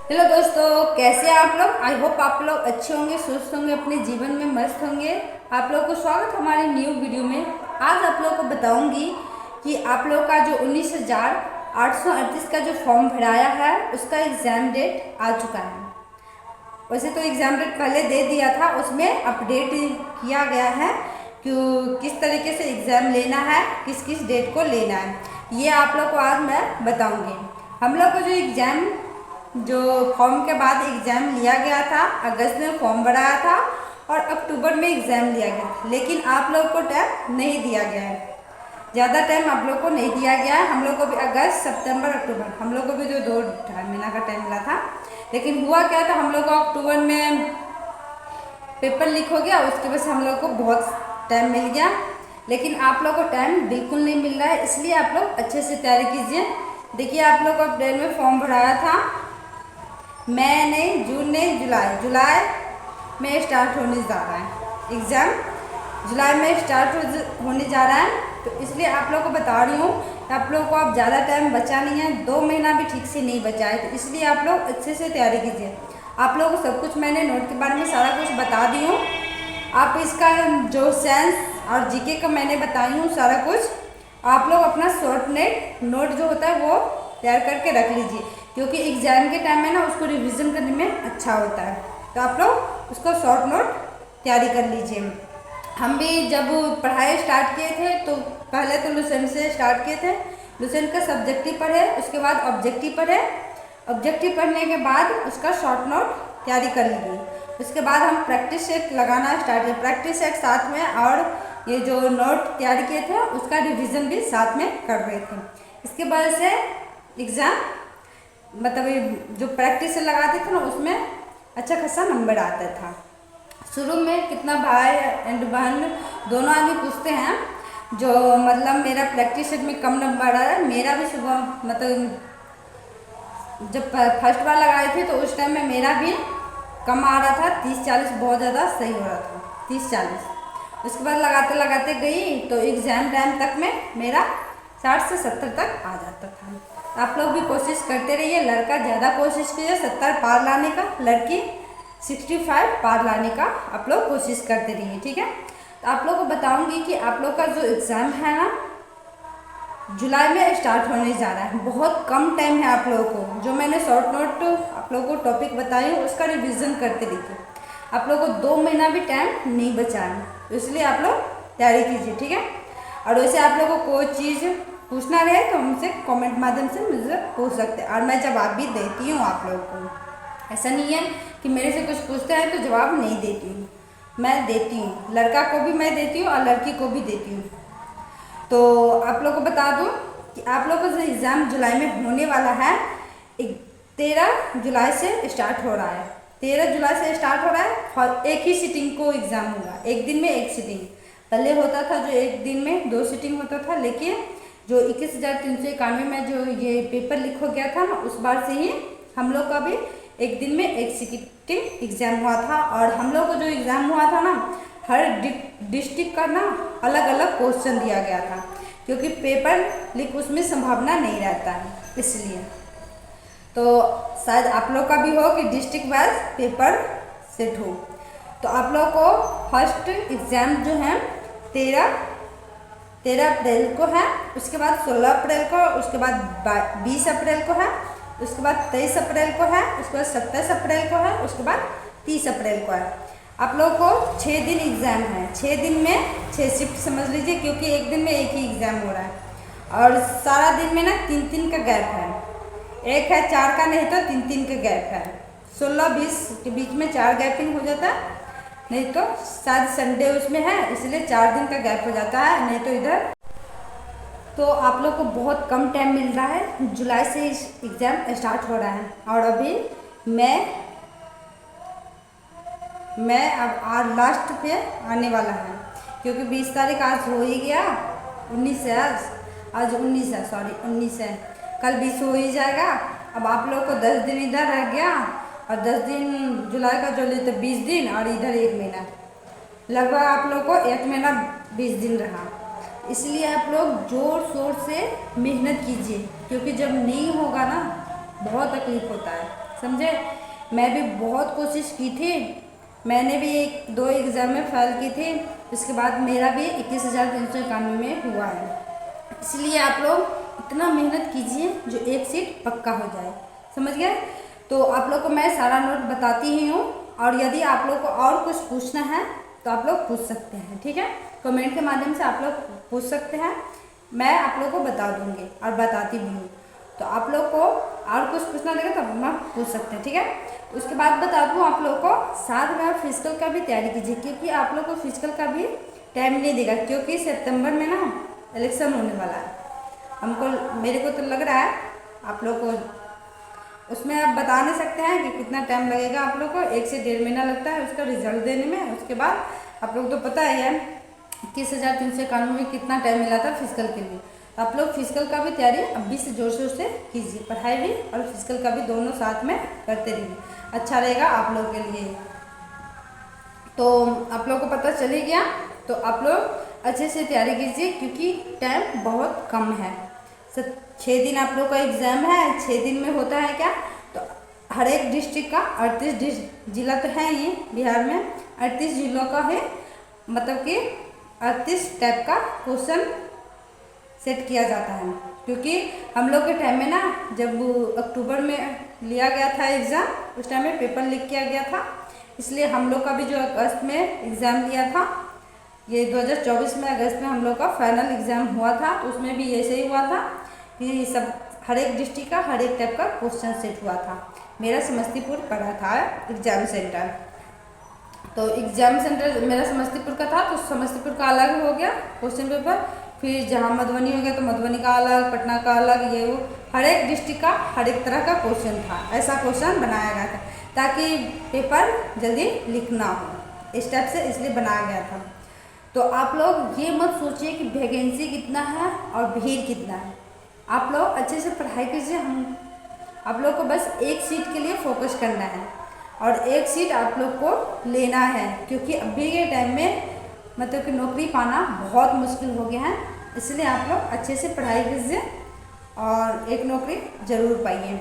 Hello दोस्तों, कैसे हैं आप लोग। आई होप आप लोग अच्छे होंगे, स्वस्थ होंगे, अपने जीवन में मस्त होंगे। आप लोगों को स्वागत हमारे न्यू वीडियो में। आज आप लोगों को बताऊंगी कि आप लोग का जो 19,838 का जो फॉर्म भराया है उसका एग्ज़ाम डेट आ चुका है। वैसे तो एग्ज़ाम डेट पहले दे दिया था, उसमें अपडेट किया गया है कि किस तरीके से एग्ज़ाम लेना है, किस किस डेट को लेना है, ये आप लोग को आज मैं बताऊंगी। हम लोग को जो फॉर्म के बाद एग्ज़ाम लिया गया था, अगस्त में फॉर्म भराया था और अक्टूबर में एग्ज़ाम लिया गया था, लेकिन आप लोग को टाइम नहीं दिया गया है। ज़्यादा टाइम आप लोग को नहीं दिया गया है। हम लोग को भी अगस्त, सितंबर, अक्टूबर, हम लोग को भी जो 2 महीना का टाइम मिला था। लेकिन हुआ क्या था, हम लोग को अक्टूबर में पेपर लीक हो गया, उसकी वजह से हम लोग को बहुत टाइम मिल गया। लेकिन आप लोग को टाइम बिल्कुल नहीं मिल रहा है, इसलिए आप लोग अच्छे से तैयारी कीजिए। देखिए, आप लोग को अप्रैल में फॉर्म भराया था, मई नहीं, जून नहीं, जुलाई में स्टार्ट होने जा रहा है एग्ज़ाम। जुलाई में स्टार्ट होने जा रहा है, तो इसलिए आप लोग को बता रही हूँ। आप लोग को अब ज़्यादा टाइम बचा नहीं है, 2 महीना भी ठीक से नहीं बचा है, तो इसलिए आप लोग अच्छे से तैयारी कीजिए। आप लोगों को सब कुछ मैंने नोट के बारे में सारा कुछ बता दी हूँ। आप इसका जो साइंस और जीके का मैंने बताई हूँ सारा कुछ, आप लोग अपना शॉर्ट नोट जो होता है वो तैयार करके रख लीजिए, क्योंकि एग्ज़ाम के टाइम में ना उसको रिवीजन करने में अच्छा होता है। तो आप लोग उसको शॉर्ट नोट तैयारी कर लीजिए। हम भी जब पढ़ाई स्टार्ट किए थे तो पहले तो लुसेंट से स्टार्ट किए थे। लुसेंट का सब्जेक्टिव पढ़े, उसके बाद ऑब्जेक्टिव पढ़े। ऑब्जेक्टिव पढ़ने के बाद उसका शॉर्ट नोट तैयारी कर लीजिए। उसके बाद हम प्रैक्टिस सेट लगाना स्टार्ट किए। प्रैक्टिस सेट साथ में और ये जो नोट तैयारी किए थे उसका रिवीजन भी साथ में कर रहे थे। इसके वजह से एग्ज़ाम मतलब जो प्रैक्टिस लगाते थे ना उसमें अच्छा खासा नंबर आता था। शुरू में कितना भाई एंड बहन दोनों आदमी पूछते हैं, जो मतलब मेरा प्रैक्टिस सेट में कम नंबर आ रहा है। मेरा भी सुबह मतलब जब फर्स्ट बार लगाए थे तो उस टाइम में मेरा भी कम आ रहा था, 30-40 बहुत ज़्यादा सही हो रहा था, 30-40। उसके बाद लगाते लगाते गई तो एग्ज़ाम टाइम तक में मेरा 60 से 70 तक आ जाता था। आप लोग भी कोशिश करते रहिए। लड़का ज़्यादा कोशिश कीजिए 70 पार लाने का, लड़की 65 पार लाने का आप लोग कोशिश करते रहिए, ठीक है। तो आप लोग को बताऊंगी कि आप लोग का जो एग्ज़ाम है ना जुलाई में स्टार्ट होने जा रहा है। बहुत कम टाइम है आप लोगों को। जो मैंने शॉर्ट नोट आप लोगों को टॉपिक बताई हूँ उसका रिवीजन करते रहिए। आप लोगों को 2 महीना भी टाइम नहीं बचा है, तो इसलिए आप लोग तैयारी कीजिए, ठीक है। और वैसे आप लोगों को कोई चीज़ पूछना रहे तो हमसे कमेंट माध्यम से मुझसे पूछ सकते हैं, और मैं जवाब भी देती हूँ आप लोगों को। ऐसा नहीं है कि मेरे से कुछ पूछते हैं तो जवाब नहीं देती हूँ, मैं देती हूँ। लड़का को भी मैं देती हूँ और लड़की को भी देती हूँ। तो आप लोग को बता दूँ कि आप लोग का जो एग्ज़ाम जुलाई में होने वाला है 13 जुलाई से स्टार्ट हो रहा है। 13 जुलाई से स्टार्ट हो रहा है और एक ही सीटिंग को एग्ज़ाम होगा, एक दिन में एक सीटिंग। पहले होता था जो एक दिन में 2 सीटिंग होता था, लेकिन जो 21,391 में जो ये पेपर लीक हो गया था ना, उस बार से ही हम लोग का भी एक दिन में एक सीटिंग एग्ज़ाम हुआ था। और हम लोग को जो एग्ज़ाम हुआ था ना, हर डिस्ट्रिक्ट का ना अलग अलग क्वेश्चन दिया गया था, क्योंकि पेपर लीक उसमें संभावना नहीं रहता है, इसलिए। तो शायद आप लोग का भी हो कि डिस्ट्रिक्ट वाइज पेपर सेट हो। तो आप लोग को फर्स्ट एग्ज़ाम जो है 13 अप्रैल को है, उसके बाद 16 अप्रैल को, उसके बाद 20 अप्रैल को है, उसके बाद 23 अप्रैल को है, उसके बाद 27 अप्रैल को है, उसके बाद 30 अप्रैल को है। आप लोग को 6 दिन एग्ज़ाम है। 6 दिन में 6 शिफ्ट समझ लीजिए, क्योंकि एक दिन में एक ही एग्ज़ाम हो रहा है। और सारा दिन में ना 3-3 का गैप है, एक है 4 का, नहीं तो 3-3 का गैप है। 16-20 के बीच में 4 गैपिंग हो जाता है, नहीं तो शायद संडे उसमें है, इसलिए 4 दिन का गैप हो जाता है, नहीं तो इधर। तो आप लोग को बहुत कम टाइम मिल रहा है। जुलाई से एग्ज़ाम स्टार्ट हो रहा है और अभी मैं अब आज लास्ट पे आने वाला है, क्योंकि 20 तारीख आज हो ही गया, 19 है आज 19 है, सॉरी 19 है, कल 20 हो ही जाएगा। अब आप लोग को 10 दिन इधर रह गया, और 10 दिन जुलाई का जो ले तो 20 दिन, और इधर 1 महीना, लगभग आप लोग को 1 महीना 20 दिन रहा। इसलिए आप लोग ज़ोर शोर से मेहनत कीजिए, क्योंकि जब नहीं होगा ना बहुत तकलीफ़ होता है। समझे। मैं भी बहुत कोशिश की थी, मैंने भी 1-2 एग्ज़ाम में फेल की थी, उसके बाद मेरा भी 21,391 में हुआ है। इसलिए आप लोग इतना मेहनत कीजिए जो एक सीट पक्का हो जाए, समझ गए। तो आप लोग को मैं सारा नोट बताती ही हूँ, और यदि आप लोग को और कुछ पूछना है तो आप लोग पूछ सकते हैं, ठीक है। कमेंट के माध्यम से आप लोग पूछ सकते हैं, मैं आप लोग को बता दूँगी और बताती भी हूँ। तो आप लोग को और कुछ पूछना रहेगा तो अपना पूछ सकते हैं, ठीक है। उसके बाद बता दूँ आप लोग को, साथ में आप फिजिकल का भी तैयारी कीजिए, क्योंकि आप लोग को फिजिकल का भी टाइम नहीं देगा, क्योंकि सितंबर में ना इलेक्शन होने वाला है। हमको मेरे को तो लग रहा है आप लोग को उसमें आप बता नहीं सकते हैं कि कितना टाइम लगेगा। आप लोग को 1 से 1.5 महीना लगता है उसका रिजल्ट देने में। उसके बाद आप लोग तो पता ही है 21,391 में कितना टाइम मिला था फिजिकल के लिए। आप लोग फिजिकल का भी तैयारी अभी से जोर शोर से कीजिए, पढ़ाई भी और फिजिकल का भी दोनों साथ में करते रहिए, अच्छा रहेगा आप लोग के लिए। तो आप लोग को पता चल गया, तो आप लोग अच्छे से तैयारी कीजिए, क्योंकि टाइम बहुत कम है। 6 दिन आप लोग का एग्ज़ाम है। 6 दिन में होता है क्या, तो हर एक डिस्ट्रिक्ट का 38 जिला तो है ही बिहार में, 38 जिलों का है, मतलब कि 38 टाइप का क्वेश्चन सेट किया जाता है। क्योंकि हम लोग के टाइम में ना, जब अक्टूबर में लिया गया था एग्ज़ाम, उस टाइम में पेपर लीक किया गया था, इसलिए हम लोग का भी जो अगस्त में एग्ज़ाम लिया था, ये 2024 में अगस्त में हम लोग का फाइनल एग्ज़ाम हुआ था, तो उसमें भी ऐसे ही हुआ था कि सब हर एक डिस्ट्रिक्ट का हर एक टाइप का क्वेश्चन सेट हुआ था। मेरा समस्तीपुर पड़ा था एग्ज़ाम सेंटर, तो एग्ज़ाम सेंटर मेरा समस्तीपुर का था, तो समस्तीपुर का अलग हो गया क्वेश्चन पेपर। फिर जहाँ मधुबनी हो गया तो मधुबनी का अलग, पटना का अलग, ये वो हर एक डिस्ट्रिक्ट का हर एक तरह का क्वेश्चन था। ऐसा क्वेश्चन बनाया गया था ताकि पेपर जल्दी लीक ना हो, इस टाइप से इसलिए बनाया गया था। तो आप लोग ये मत सोचिए कि वैकेंसी कितना है और भीड़ कितना है। आप लोग अच्छे से पढ़ाई कीजिए, हम आप लोग को बस एक सीट के लिए फोकस करना है, और एक सीट आप लोग को लेना है, क्योंकि अभी के टाइम में मतलब कि नौकरी पाना बहुत मुश्किल हो गया है। इसलिए आप लोग अच्छे से पढ़ाई कीजिए और एक नौकरी ज़रूर पाइए।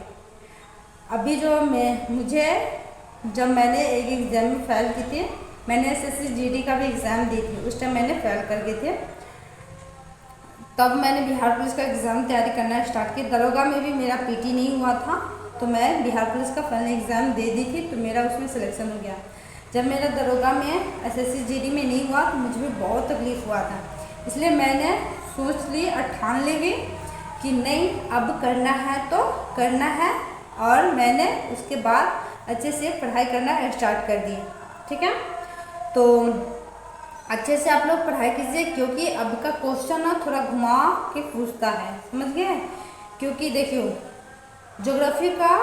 अभी जो मुझे जब मैंने एक एग्ज़ाम में फ़ेल की थी, मैंने SSC GD का भी एग्ज़ाम दी थी, उस टाइम मैंने फ़ेल कर गए थे। तब मैंने बिहार पुलिस का एग्ज़ाम तैयारी करना स्टार्ट की। दरोगा में भी मेरा PT नहीं हुआ था, तो मैं बिहार पुलिस का फाइनल एग्ज़ाम दे दी थी, तो मेरा उसमें सिलेक्शन हो गया। जब मेरा दरोगा में SSC GD में नहीं हुआ तो मुझे भी बहुत तकलीफ़ हुआ था, इसलिए मैंने सोच ली और ठान ली भी कि नहीं, अब करना है तो करना है, और मैंने उसके बाद अच्छे से पढ़ाई करना स्टार्ट कर दी, ठीक है। तो अच्छे से आप लोग पढ़ाई कीजिए, क्योंकि अब का क्वेश्चन ना थोड़ा घुमा के पूछता है, समझ गए। क्योंकि देखियो ज्योग्राफी का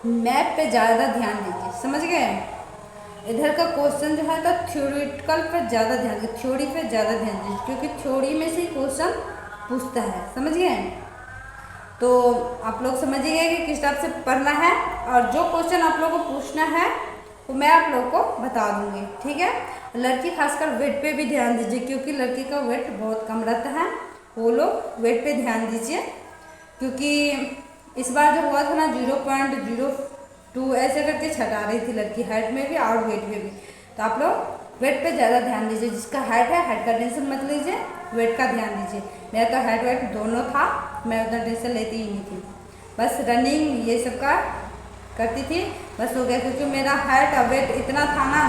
मैप पे ज़्यादा ध्यान दीजिए, समझ गए। इधर का क्वेश्चन जो है तो थ्योरेटिकल पर ज़्यादा ध्यान दीजिए, थ्योरी पे ज़्यादा ध्यान दीजिए, क्योंकि थ्योरी में से क्वेश्चन पूछता है, समझ गए। तो आप लोग समझिए कि किस टाइप से पढ़ना है, और जो क्वेश्चन आप लोग को पूछना है वो मैं आप लोग को बता दूंगी, ठीक है। लड़की खासकर वेट पे भी ध्यान दीजिए, क्योंकि लड़की का वेट बहुत कम रहता है, वो लोग वेट पे ध्यान दीजिए। क्योंकि इस बार जो हुआ था ना 0.02 ऐसे करके छटा रही थी लड़की, हाइट में भी और वेट में भी। तो आप लोग वेट पे ज़्यादा ध्यान दीजिए, जिसका हाइट है हाइट का टेंशन मत लीजिए, वेट का ध्यान दीजिए। मेरा तो हाइट वेट दोनों था, मैं उतना टेंशन लेती ही नहीं थी, बस रनिंग ये सब का करती थी, बस हो गया। क्योंकि मेरा हाइट और वेट इतना था ना,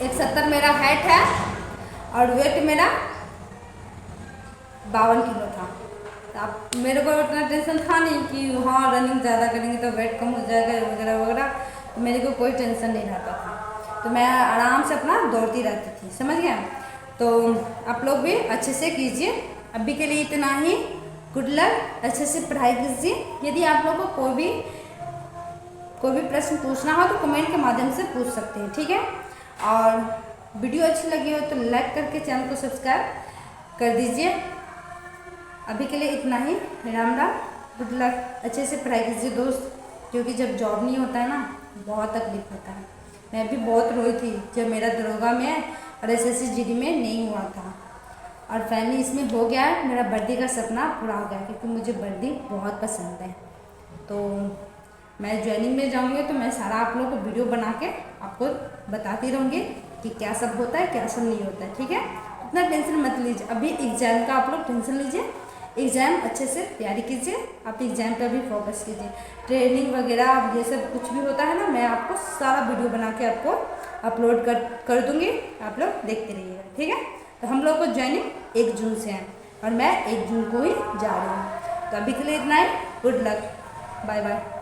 170 मेरा हाइट है और वेट मेरा 52 किलो था। तो आप मेरे को इतना टेंशन था नहीं कि हाँ रनिंग ज़्यादा करेंगे तो वेट कम हो जाएगा वगैरह वगैरह, तो मेरे को कोई टेंशन नहीं रहता था, तो मैं आराम से अपना दौड़ती रहती थी, समझ गया। तो आप लोग भी अच्छे से कीजिए। अभी के लिए इतना ही, गुड लक, अच्छे से पढ़ाई कीजिए। यदि आप लोग को कोई भी प्रश्न पूछना हो तो कमेंट के माध्यम से पूछ सकते हैं, ठीक है। और वीडियो अच्छी लगी हो तो लाइक करके चैनल को सब्सक्राइब कर दीजिए। अभी के लिए इतना ही, राम राम, गुड लक, अच्छे से पढ़ाई कीजिए दोस्त, क्योंकि जब जॉब नहीं होता है ना बहुत तकलीफ होता है। मैं भी बहुत रोई थी जब मेरा दरोगा में और SSC GD में नहीं हुआ था, और फाइनली इसमें हो गया है। मेरा वर्दी का सपना पूरा हो गया, क्योंकि मुझे वर्दी बहुत पसंद है। तो मैं ज्वाइनिंग में जाऊँगी तो मैं सारा आप लोगों को वीडियो बना के आपको बताती रहूँगी कि क्या सब होता है, क्या सब नहीं होता है। ठीक है, इतना टेंशन मत लीजिए, अभी एग्ज़ाम का आप लोग टेंशन लीजिए, एग्ज़ाम अच्छे से तैयारी कीजिए, आप एग्ज़ाम पे भी फोकस कीजिए। ट्रेनिंग वगैरह ये सब कुछ भी होता है ना, मैं आपको सारा वीडियो बना के आपको अपलोड कर दूँगी, आप लोग देखते रहिएगा। ठीक है, तो हम लोग को ज्वाइनिंग 1 जून से है और मैं 1 जून को ही जा रही हूँ। तो अभी के लिए इतना ही, गुड लक, बाय बाय।